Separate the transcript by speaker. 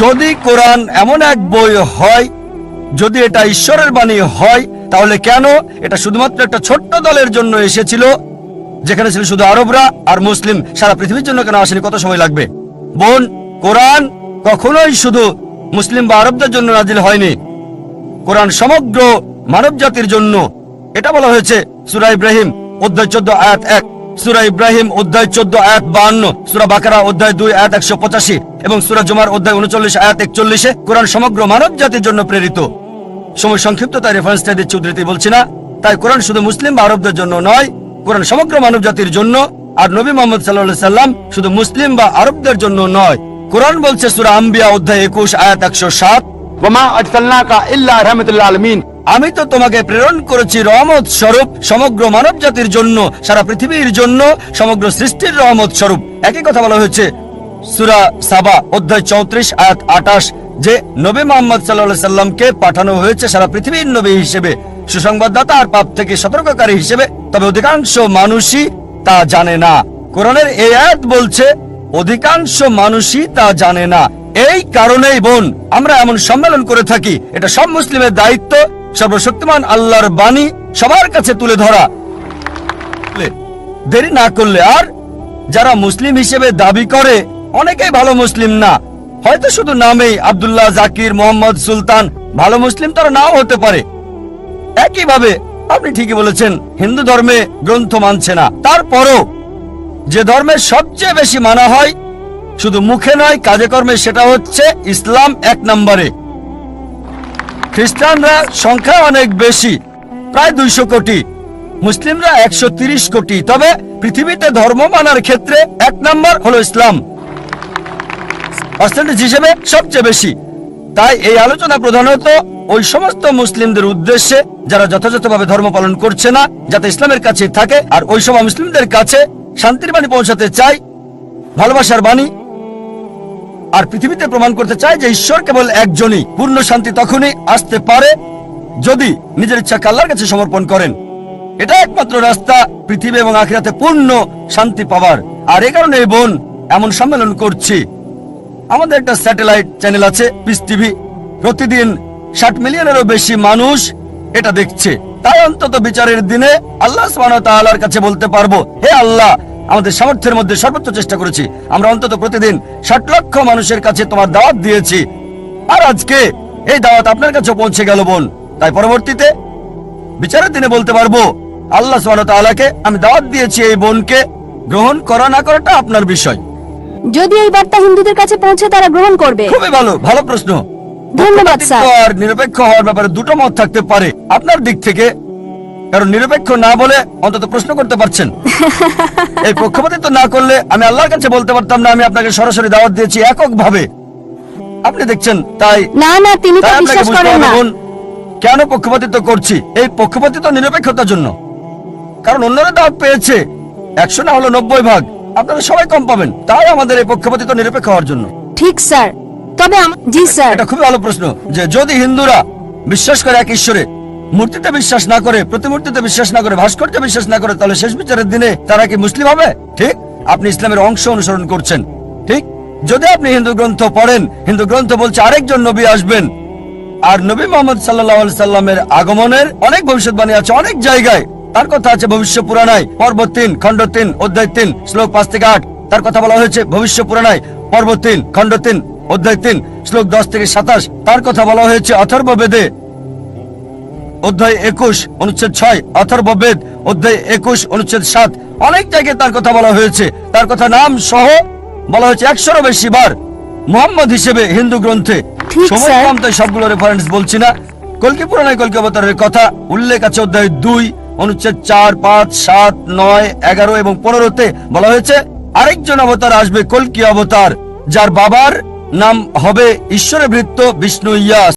Speaker 1: যদি কোরআন এমন এক বই হয়, যদি এটা ঈশ্বরের বাণী হয়, তাহলে কেন এটা শুধুমাত্র একটা ছোট্ট দলের জন্য এসেছিল, যেখানে ছিল শুধু আরবরা আর মুসলিম? সারা পৃথিবীর জন্য কেন আসেনি? কত সময় লাগবে? বোন, কোরআন কখনোই শুধু মুসলিম বা আরবদের জন্য নাজিল হয়নি। কোরআন সমগ্র মানব জাতির জন্য। এটা বলা হয়েছে সূরা ইব্রাহিম অধ্যায় 14 আয়াত 1, সূরা ইব্রাহিম অধ্যায় 14 আয়াত 52, সূরা বাকারা অধ্যায় 2 আয়াত 185 এবং সূরা জুমার অধ্যায় 39 আয়াত 41-এ কোরআন সমগ্র মানব জাতির জন্য প্রেরিত। সময় সংক্ষিপ্ত, তাই রেফারেন্সটা দিচ্ছি, উদ্ধৃতি বলছি না। তাই কোরআন শুধু মুসলিম বা আরবদের জন্য নয়, কোরআন সমগ্র মানব জাতির জন্য। আর নবী মুহাম্মদ সাল্লাল্লাহু আলাইহি সাল্লাম শুধু মুসলিম বা আরবদের জন্য নয়। কোরআন বলছে সূরা আম্বিয়া অধ্যায় 21 আয়াত 107, ওয়ামা আরসালনাকা ইল্লা রাহমাতাল লিল আলামিন, আমি তো তোমাকে প্রেরণ করেছি রহমত স্বরূপ সমগ্র মানব জাতির জন্য, সারা পৃথিবীর জন্য, সমগ্র সৃষ্টির রহমত স্বরূপ। একই কথা বলা হয়েছে সূরা সাবা অধ্যায় 34 আয়াত 28, যে নবী মুহাম্মদ সাল্লাল্লাহু আলাইহি সাল্লামকে পাঠানো হয়েছে সারা পৃথিবীর নবী হিসেবে, সুসংবাদদাতা আর পাপ থেকে সতর্ককারী হিসেবে। তবে অধিকাংশ মানুষই তা জানে না। কোরআনের এই আয়াত বলছে অধিকাংশ মানুষই তা জানে না। এই কারণেই বোন, আমরা এমন সম্মেলন করে থাকি। এটা সব মুসলিমের দায়িত্ব, সর্বশক্তিমান আল্লাহর বাণী সবার কাছে তুলে ধরা, দেরি না করলে। আর যারা মুসলিম হিসেবে দাবি করে, অনেকেই ভালো মুসলিম না, হয়তো শুধু নামেই আব্দুল্লাহ, জাকির, মোহাম্মদ, সুলতান। ভালো মুসলিম তারা নাও হতে পারে। একইভাবে আপনি ঠিকই বলেছেন, হিন্দু ধর্মে গ্রন্থ মানছে না। তারপরও যে ধর্মের সবচেয়ে বেশি মানা হয়, শুধু মুখে নয় কাজে কর্মে, সেটা হচ্ছে ইসলাম 1 নম্বরে। খ্রিস্টানরা সংখ্যা অনেক বেশি, প্রায় 200 কোটি, মুসলিমরা 130 কোটি। তবে পৃথিবীতে ধর্ম মানার ক্ষেত্রে 1 নম্বর হলো ইসলাম, পার্সেন্টেজ হিসেবে সবচেয়ে বেশি। তাই এই আলোচনা প্রধানত ওই সমস্ত মুসলিমদের উদ্দেশ্যে যারা যথাযথভাবে ধর্ম পালন করছে না, যাতে ইসলামের কাছে থাকে। আর ওই সব মুসলিমদের কাছে শান্তির বাণী পৌঁছাতে চাই, ভালোবাসার বাণী, আর পৃথিবীতে প্রমাণ করতে চায় যে ঈশ্বর কেবল একজনই। পূর্ণ শান্তি তখনই আসতে পারে যদি নিজের ইচ্ছাকে আল্লাহর কাছে সমর্পণ করেন। এটা একমাত্র রাস্তা পৃথিবী এবং আখিরাতে পূর্ণ শান্তি পাওয়ার। আর এই কারণে এই বোন এমন সম্মেলন করছি। আমাদের একটা স্যাটেলাইট চ্যানেল আছে, পিস টিভি। প্রতিদিন 60 মিলিয়নেরও বেশি মানুষ এটা দেখছে। তাই অন্তত বিচারের দিনে আল্লাহ সুবহানাহু ওয়া তাআলার কাছে বলতে পারবো, হে আল্লাহ, আমাদের সামর্থ্যের মধ্যে সর্বোচ্চ চেষ্টা করেছি। আমরা অন্তত প্রতিদিন 60 লক্ষ মানুষের কাছে তোমার দাওয়াত দিয়েছি। আর আজকে এই দাওয়াত আপনার কাছে পৌঁছে গেল বোন। তাই পরবর্তীতে বিচারের দিনে বলতে পারবো, আল্লাহ সুবহানাহু ওয়া তাআলাকে আমি দাওয়াত দিয়েছি, এই বোনকে গ্রহণ করা না করাটা আপনার বিষয়।
Speaker 2: যদি এই বার্তা হিন্দুদের কাছে পৌঁছে তারা গ্রহণ করবে।
Speaker 1: খুবই ভালো প্রশ্ন।
Speaker 2: ধন্যবাদ স্যার।
Speaker 1: আর নিরপেক্ষ হওয়ার ব্যাপারে দুটো মত থাকতে পারে আপনার দিক থেকে, কারণ নিরপেক্ষ না বলে অন্তত প্রশ্ন করতে পারছেন। এই পক্ষপাতিত্ব না করলে আমি আল্লাহর কাছে বলতে পারতাম না আমি আপনাকে সরাসরি দাওয়াত দিয়েছি এককভাবে। আপনি দেখছেন, তাই
Speaker 2: না তিনি তো বিশ্বাস করেন না।
Speaker 1: কেন পক্ষপাতিত্ব করছি? এই পক্ষপাতিত্ব নিরপেক্ষতার জন্য। কারণ অন্যরা দাওয়াত পেয়েছে 100 না হলো 90 ভাগ, আপনারা সবাই কম পাবেন। তাই আমাদের এই পক্ষপাতিত্ব নিরপেক্ষ হওয়ার জন্য।
Speaker 2: ঠিক স্যার। তবে জি স্যার,
Speaker 1: এটা খুবই ভালো প্রশ্ন যে যদি হিন্দুরা বিশ্বাস করে এক ঈশ্বরে, মূর্তিতে বিশ্বাস না করে, প্রতিমূর্তিতে বিশ্বাস না করে, ভাস্কর্যে বিশ্বাস না করে, তাহলে শেষ বিচারের দিনে তারা কি মুসলিম হবে? ঠিক, আপনি ইসলামের অংশ অনুসরণ করছেন। ঠিক, যদি আপনি হিন্দু গ্রন্থ পড়েন, হিন্দু গ্রন্থ বলছে আরেকজন নবী আসবেন। আর নবী মুহাম্মদ সাল্লাল্লাহু আলাইহি সাল্লামের আগমনের অনেক ভবিষ্যৎবাণী আছে অনেক জায়গায়। তার কথা আছে ভবিষ্য পুরাণায় পর্ব 3 খণ্ড 3 অধ্যায় 3 শ্লোক 5 থেকে 8। তার কথা বলা হয়েছে ভবিষ্য পুরাণায় পর্ব 3 খণ্ড 3 অধ্যায় 3 শ্লোক 10 থেকে 27। তার কথা বলা হয়েছে অথর্ববেদে অধ্যায় 21 অনুচ্ছেদ 6, অথর্ববেদ অধ্যায় 21 অনুচ্ছেদ 7। অনেক জায়গায় তার কথা বলা হয়েছে। তার কথা নাম সহ বলা হয়েছে 100-এরও বেশি বার মুহাম্মদ হিসেবে হিন্দু গ্রন্থে। সময় কম, তাই সবগুলো রেফারেন্স বলছি না। কল্কি পুরাণায় কল্কি অবতারের কথা উল্লেখ আছে অধ্যায় 2 অনুচ্ছেদ 4, 5, 7, 9, 11 এবং 15-তে বলা হয়েছে আরেকজন অবতার আসবে, কল্কি অবতার, যার বাবার নাম হবে ঈশ্বরে ভৃত্য বিষ্ণু ইয়াস।